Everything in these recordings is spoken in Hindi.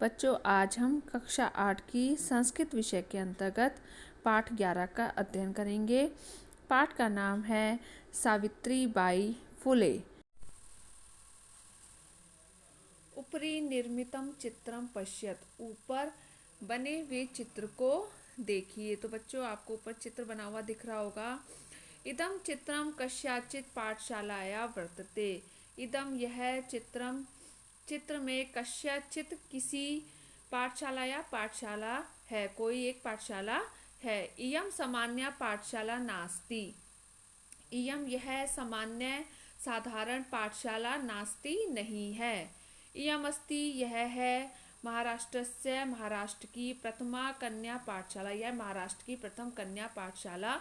बच्चों, आज हम कक्षा 8 की संस्कृत विषय के अंतर्गत पाठ 11 का अध्ययन करेंगे। पाठ का नाम है सावित्री बाई फुले। ऊपरी निर्मितम चित्रम पश्यत, ऊपर बने हुए चित्र को देखिए। तो बच्चों, आपको ऊपर चित्र बना हुआ दिख रहा होगा। इदम चित्रम कस्याचित पाठशालाया वर्तते। इदम यह चित्रम, चित्र में कस्याचित किसी पाठशाला या पाठशाला है, कोई एक पाठशाला है। इयम सामान्य पाठशाला नास्ति। इयम यह सामान्य साधारण पाठशाला नास्ति नहीं है। इयम अस्ति यह है महाराष्ट्र से, महाराष्ट्र की प्रथमा कन्या पाठशाला, यह महाराष्ट्र की प्रथम कन्या पाठशाला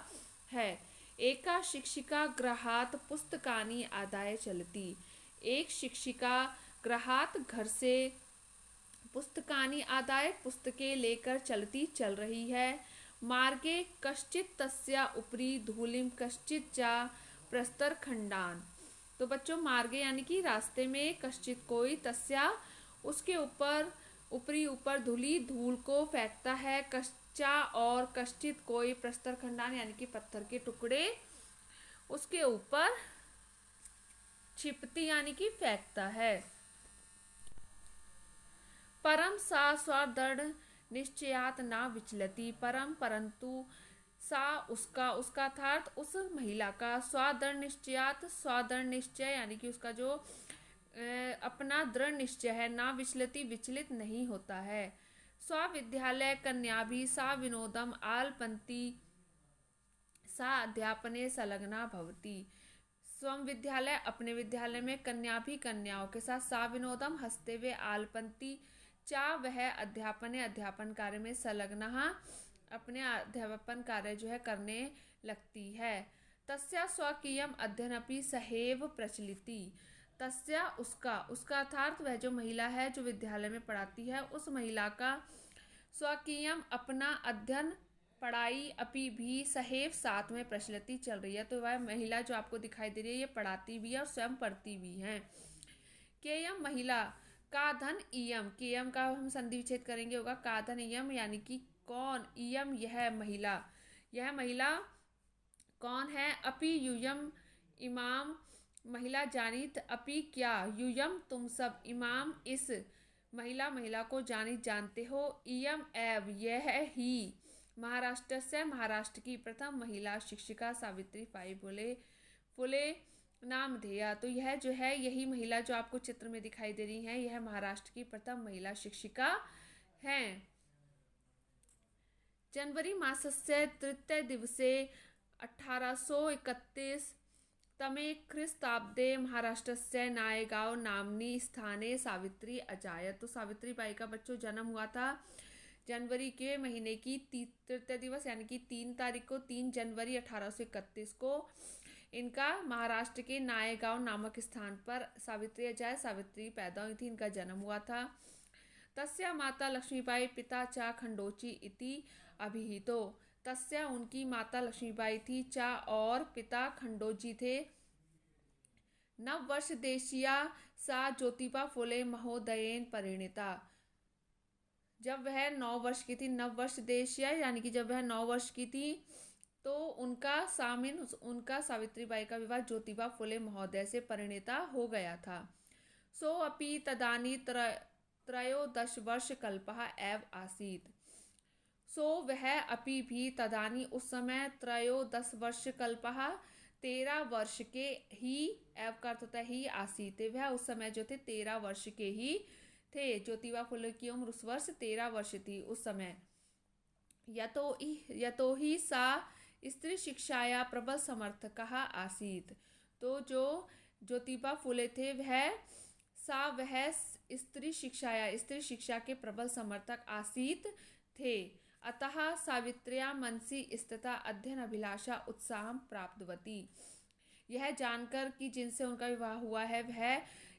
है। एका शिक्षिका गृहात पुस्तकानि आदाय चलती। एक शिक्षिका गृहात घर से पुस्तकानि आदाय पुस्तकें लेकर चल रही है। मार्गे कश्चित तस्या उपरी धूलिम कश्चित चा प्रस्तर खंडान। तो बच्चों, मार्गे यानी कि रास्ते में, कश्चित कोई, तस्या उसके ऊपर, ऊपरी ऊपर धूल को फेंकता है, कश्चा और कश्चित कोई, प्रस्तर खंडान यानी कि पत्थर के टुकड़े उसके ऊपर छिपती यानी कि फेंकता है। परम सा स्वदृढ़ निश्चयात ना विचलती। परम परंतु, सा उसका अर्थात उस महिला का, स्वदृढ़ निश्चयात, स्वदृढ़ निश्चय यानी कि उसका जो अपना दृढ़ निश्चय है, ना विचलती विचलित नहीं होता है। स्वविद्यालय कन्या भी सा विनोदम आलपंती सा अध्यापने संलग्ना भवती। स्वम विद्यालय अपने विद्यालय में, कन्या भी कन्याओं के साथ, सा विनोदम हंसते हुए, आलपंती चा वह अध्यापने अध्यापन कार्य में, संलग्ना अपने अध्यापन कार्य जो है करने लगती है। तस्या स्वकीयम अध्ययनपि सहैव प्रचलिति। तस्या उसका अर्थात वह जो महिला है जो विद्यालय में पढ़ाती है, उस महिला का स्वकीयम अपना अध्ययन, पढ़ाई अपी भी सहैव साथ में प्रचलित चल रही है। तो वह महिला जो आपको दिखाई दे रही है, ये पढ़ाती भी है और स्वयं पढ़ती भी है। केयम महिला का धन इयम, केयम का हम संधि विच्छेद करेंगे, होगा का धन इयम यानी कि कौन, इयम यह महिला, यह महिला कौन है। अपि यूयम इमाम, महिला जानित, अपि क्या, यूयम तुम सब, इमाम इस, महिला को जानित जानते हो। इयम एव यह ही, महाराष्ट्र से, महाराष्ट्र की प्रथम महिला शिक्षिका सावित्री बाई फुले नामधेया। तो यह जो है, यही महिला जो आपको चित्र में दिखाई दे रही है, यह महाराष्ट्र की प्रथम महिला शिक्षिका हैं। जनवरी मासस्य तृतीय दिवसे 1831 तमे ख्रीस्ताब्दे महाराष्ट्रस्य नायगांव नामनी स्थाने सावित्री अजायत। तो सावित्री बाई का बच्चों जन्म हुआ था जनवरी के महीने की तृतीय दिवस यानी कि 3 तारीख को, 3 जनवरी 1831 को इनका महाराष्ट्र के नायगांव नामक स्थान पर सावित्री अजाय, सावित्री पैदा हुई थी, इनका जन्म हुआ था। तस्या माता लक्ष्मीबाई पिता चा खंडोची इति अभिहितो। तस्या उनकी माता लक्ष्मीबाई थी, चा और पिता खंडोजी थे। नववर्ष देशिया सा ज्योतिबा फुले महोदयेन परिणीता। जब वह 9 वर्ष की थी, नववर्ष देशिया यानी कि जब वह 9 वर्ष की थी, तो उनका सावित्री बाई का विवाह ज्योतिबा फुले महोदय से परिणीता हो गया था। सो अपि तदानी त्रयोदश वर्ष कल्पः एव आसीत। सो वह अपि भी, तदानी उस समय, 13 वर्ष कल्पः 13 वर्ष के ही, एव का अर्थ होता है ही, आसीत वह उस समय जो थे 13 वर्ष के ही थे। ज्योतिबा फुले की उम्र उस वर्ष 13 वर्ष थी उस समय। यतो ही सा स्त्री शिक्षाया प्रबल समर्थकः आसीत। तो जो ज्योतिबा फुले थे वह स्त्री शिक्षा के प्रबल समर्थक आसीत थे। अतः सावित्र्या मनसी स्थिता अध्ययन अभिलाषा उत्साह प्राप्तवती। यह जानकर कि जिनसे उनका विवाह हुआ है वह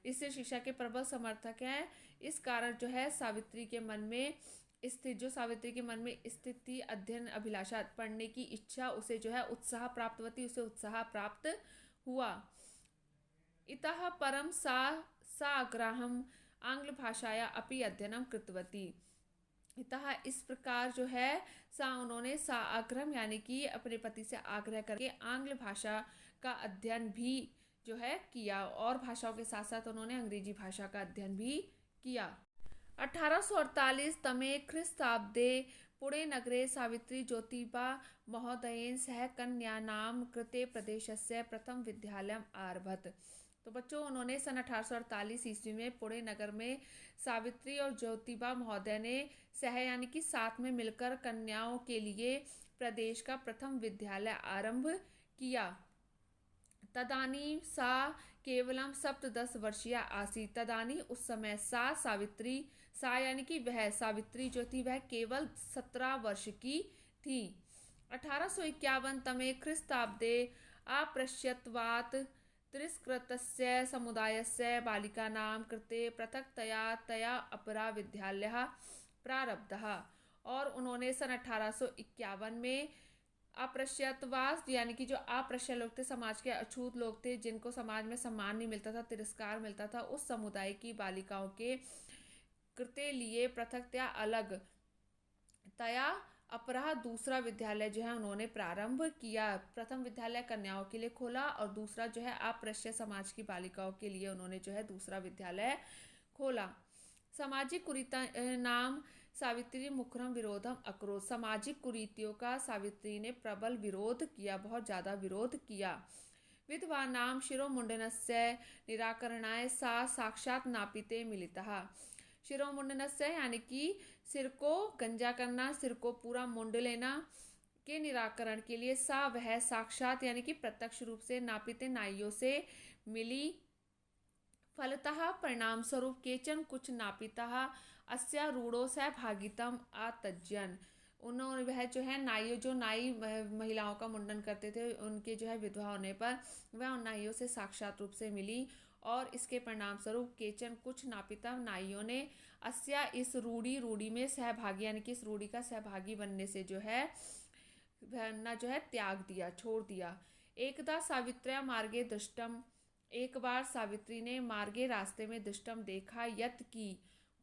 स्त्री शिक्षा के प्रबल समर्थक हैं, इस कारण जो है सावित्री के मन में स्थित थी अध्ययन अभिलाषा, पढ़ने की इच्छा, उसे जो है उत्साह प्राप्तवती, उसे उत्साह प्राप्त हुआ। इतः परम सा अग्राहम आङ्ग्लभाषाया अपि अध्ययनं कृतवती। इतः इस प्रकार जो है उन्होंने आग्रह यानी कि अपने पति से आग्रह करके आंग्ल भाषा का अध्ययन भी जो है किया, और भाषाओं के साथ साथ उन्होंने अंग्रेजी भाषा का अध्ययन भी किया। 1848 तमे ख्रीस्ताब्दे पुणे नगरे सावित्री ज्योतिबा महोदयेन सह कन्यानां कृते प्रदेशस्य प्रथम विद्यालयम् आरभत। तो बच्चों, उन्होंने सन 1848 ईस्वी में पुणे नगर में सावित्री और ज्योतिबा महोदय ने सह यानी कि साथ में मिलकर कन्याओं के लिए प्रदेश का प्रथम विद्यालय आरंभ किया। तदानीं सा केवलम 17 वर्षीया आसीत्। तदानी उस समय सावित्री यानी कि वह सावित्री जो थी वह केवल 17 वर्ष की थी। 1851 तमे ख्रीस्ताब्दे अपृश्यत्वात् तिरस्कृतस्य समुदायस्य बालिकानां कृते पृथक्तया तया अपरा विद्यालयः प्रारब्धः। और उन्होंने सन 1851 में अपृश्यत्वाद यानी कि जो अपृश्य लोग थे, समाज के अछूत लोग थे, जिनको समाज में सम्मान नहीं मिलता था, तिरस्कार मिलता था, उस समुदाय की बालिकाओं के कृते लिए पृथक्तया अलग तया अपरा दूसरा विद्यालय जो है उन्होंने प्रारंभ किया। प्रथम विद्यालय कन्याओं के लिए खोला और दूसरा जो है अपृश्य समाज की बालिकाओं के लिए उन्होंने जो है दूसरा विद्यालय खोला। सामाजिक कुरीता नाम सावित्री मुखरम विरोधम अकरोध। सामाजिक कुरीतियों का सावित्री ने प्रबल विरोध किया, बहुत ज़्यादा विरोध किया। विधवानां शिरोमुंडनस्य निराकरणाय सा साक्षात नापिते मिलितः। शिरोमुंडनस्य यानी कि सिर को गंजा करना, सिर को पूरा मुंड लेना के निराकरण के लिए वह साक्षात यानी कि प्रत्यक्ष रूप से नापिते नाइयों से मिली। फलतः परिणाम स्वरूप केचन कुछ नापितः अस्या रूढ़ो सहभागितम आतज्यन। उन्होंने वह जो है नाइयों, जो नाई महिलाओं का मुंडन करते थे, उनके जो है विधवा होने पर वह उन नाइयों से साक्षात रूप से मिली, और इसके परिणाम स्वरूप केचन कुछ नापिता नाइयों ने अस्या इस रूढ़ी में सहभागी यानी कि इस रूढ़ी का सहभागी बनने से जो है वह जो है त्याग दिया, छोड़ दिया। एकदा सावित्र्या मार्गे दृष्टम। एक बार सावित्री ने मार्गे रास्ते में दृष्टम देखा, यत की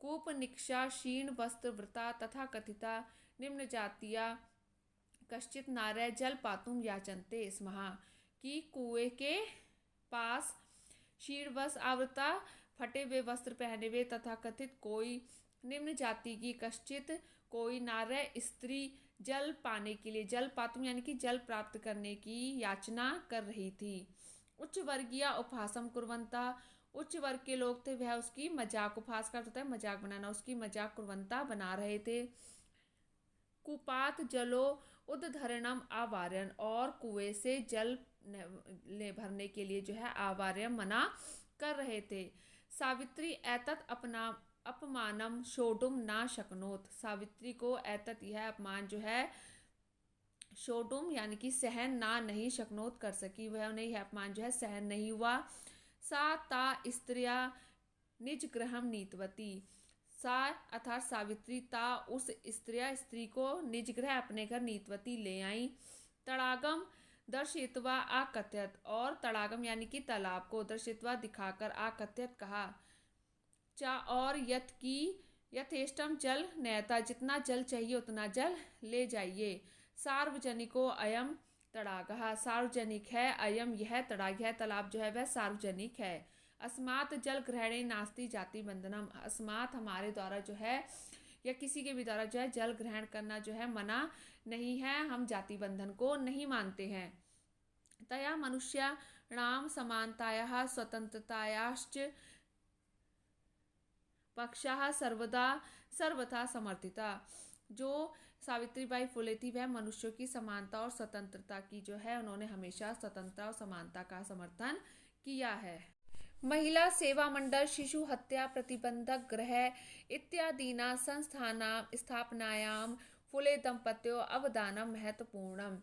कूप निक्षा क्षीण वस्त्र व्रता तथा कथिता निम्न जातिया कश्चित नारय जल पातुम याचनते स्महा। कि कुएं के पास क्षीण वस्त्र आवृता, फटे हुए वस्त्र पहने हुए तथा कथित कोई निम्न जाति की कश्चित कोई नार्य स्त्री जल पाने के लिए, जल पातुम यानी कि जल प्राप्त करने की याचना कर रही थी। उच्च वर्गीय उपहासम कुर्वंता। उच्च वर्ग के लोग थे, वह उसकी मजाक, उपहास का होता है मजाक बनाना, उसकी मजाक कुर्वंता बना रहे थे। कुपात जलो उद्धरणम आवार्यन। और कुएं से जल ले भरने के लिए जो है आवार्यम मना कर रहे थे। सावित्री एतत् अपना अपमानम शोडुम ना शक्नोत। सावित्री को एतत् यह अपमान जो है शोडुम यानी कि सहन ना नहीं शक्नोत कर सकी, वह उन्हें यह अपमान जो है सहन नहीं हुआ। सा ता स्त्रिया निज गृहम नीतवती। सा अर्थात सावित्री ता उस स्त्री को निज गृह अपने घर नीतवती ले आई। तड़ागम दर्शित्वा आकथ्यत। और तड़ागम यानी कि तालाब को दर्शित्वा दिखाकर आकथ्यत कहा। चा और यत की यथेष्टम जल नयता। जितना जल चाहिए उतना जल ले जाइए। सार्वजनिको अयम तड़ागः। सार्वजनिक है अयम यह तड़ाग है, तालाब जो है वह सार्वजनिक है। अस्मात् जल ग्रहणे नास्ति जाति बंधनम। अस्मात् हमारे द्वारा जो है या किसी के भी द्वारा जो है जल ग्रहण करना जो है मना नहीं है, हम जाति बंधन को नहीं मानते हैं। तया मनुष्याणां समानतायाः स्वतंत्रतायाश्च पक्षाः सर्वथा समर्थिता। जो सावित्रीबाई फुले थी वह मनुष्यों की समानता और स्वतंत्रता की जो है उन्होंने हमेशा स्वतंत्रता और समानता का समर्थन किया है। महिला सेवा मंडल, शिशु हत्या प्रतिबंधक गृह इत्यादीना संस्थानां स्थापनायां फुले दंपत्यों अवदानम महत्वपूर्णम।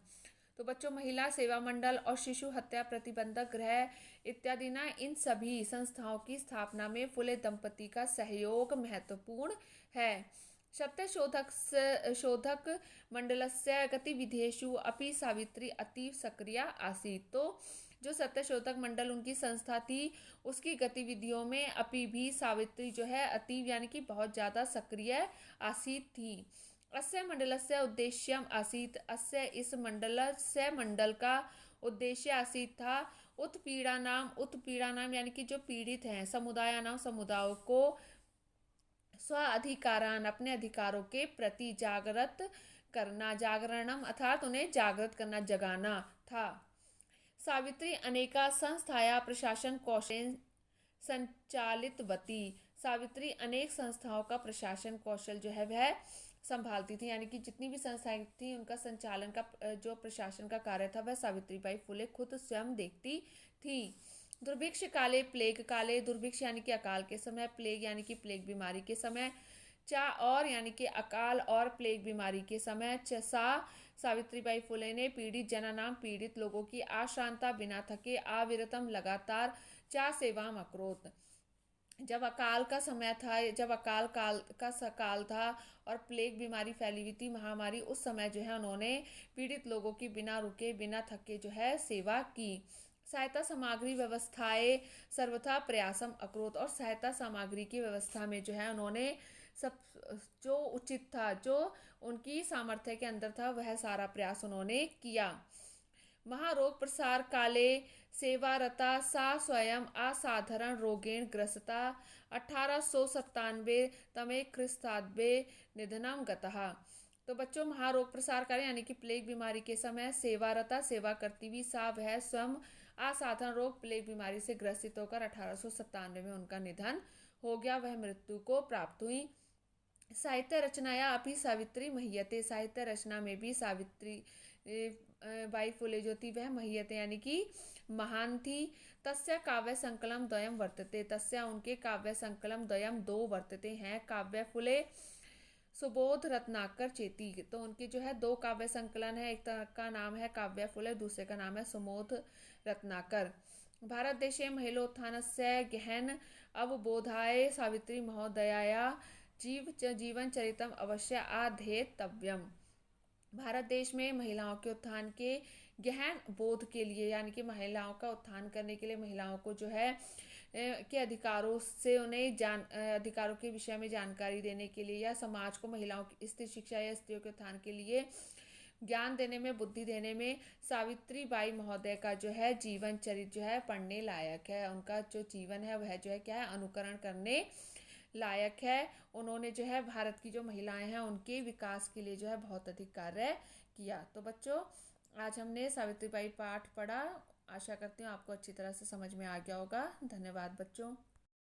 तो बच्चों, महिला सेवा मंडल और शिशु हत्या प्रतिबंधक गृह इत्यादि ना इन सभी संस्थाओं की स्थापना में फुले दंपति का सहयोग महत्वपूर्ण है। सत्य शोधक मंडलस्य गतिविधिषु अपि सावित्री अतीव सक्रिया आसीत्। तो जो सत्यशोधक मंडल उनकी संस्था थी, उसकी गतिविधियों में अभी भी सावित्री जो है अतीव यानी कि बहुत ज़्यादा सक्रिय आसीत थी। अस्य मंडलस्य उद्देश्यम आसीत, अस्य इस मंडलस्य मंडल का उद्देश्य आसीत था उत्पीड़ा नाम यानी कि जो पीड़ित हैं, समुदाय नाम समुदायों को स्व अधिकारान अपने अधिकारों के प्रति जागृत करना, जागरणम अर्थात उन्हें जागृत करना, जगाना था। सावित्री अनेका संस्थाया प्रशासन कौशल संचालितवती, सावित्री अनेक संस्थाओं का प्रशासन कौशल जो है वह संभालती थी, यानी कि जितनी भी संस्थाएं थी उनका संचालन का जो प्रशासन का कार्य था वह सावित्रीबाई फुले खुद स्वयं देखती थी। दुर्भिक्ष काले, प्लेग काले, दुर्भिक्ष यानी कि अकाल के समय, प्लेग यानी कि प्लेग बीमारी के समय, चा और यानी कि अकाल और प्लेग बीमारी के समय, सावित्रीबाई फुले ने पीड़ित जना नाम पीड़ित लोगों की आश्रांता बिना थके अविरतम लगातार चा सेवाम अक्रोत, जब अकाल का समय था, जब अकाल काल था और प्लेग बीमारी फैली हुई थी, महामारी, उस समय जो है उन्होंने पीड़ित लोगों की बिना रुके बिना थके जो है सेवा की। सहायता सामग्री व्यवस्थाएं सर्वथा प्रयासम अक्रोत, और सहायता सामग्री की व्यवस्था में जो है उन्होंने सब जो उचित था, जो उनकी सामर्थ्य के अंदर था, वह सारा प्रयास उन्होंने किया। महारोग प्रसार काले सेवारता सा स्वयं असाधारण रोगेण ग्रसता 1897 तमे ख्रिस्ताब्दे निधनम गतः। तो बच्चों, महारोग प्रसार काले यानी कि प्लेग बीमारी के समय सेवारता सेवा करती हुई सा वह स्वयं असाधारण रोग प्लेग बीमारी से ग्रसित होकर 1897 में उनका निधन हो गया, वह मृत्यु को प्राप्त हुई। साहित्य रचनाया अभी सावित्री मह्यते, साहित्य रचना में भी सावित्री बाई फुले जो थी वह मह्यते यानी कि महान थी। तस्य काव्य संकलम द्वयम वर्तते, तस्य उनके काव्य संकलम द्वयम दो वर्तते हैं, काव्य फुले सुबोध रत्नाकर चेती, तो उनके जो है दो काव्य संकलन है, एक का नाम है काव्य फुले, दूसरे का नाम है सुबोध रत्नाकर। भारत देशे महिलोत्थानस्य गहन अवबोधाय सावित्री महोदयाया जीवन चरितम अवश्य आध्येतव्यम। भारत देश में महिलाओं के उत्थान के गहन बोध के लिए, यानी कि महिलाओं का उत्थान करने के लिए, महिलाओं को जो है के अधिकारों से उन्हें अधिकारों के विषय में जानकारी देने के लिए, या समाज को महिलाओं की स्त्री शिक्षा या स्त्रियों के उत्थान के लिए ज्ञान देने में, बुद्धि देने में सावित्री बाई महोदय का जो है जीवन चरित्र जो है पढ़ने लायक है। उनका जो जीवन है वह जो है क्या है, अनुकरण करने लायक है। उन्होंने जो है भारत की जो महिलाएं हैं उनके विकास के लिए जो है बहुत अधिक कार्य किया। तो बच्चों, आज हमने सावित्रीबाई पाठ पढ़ा, आशा करती हूँ आपको अच्छी तरह से समझ में आ गया होगा। धन्यवाद बच्चों।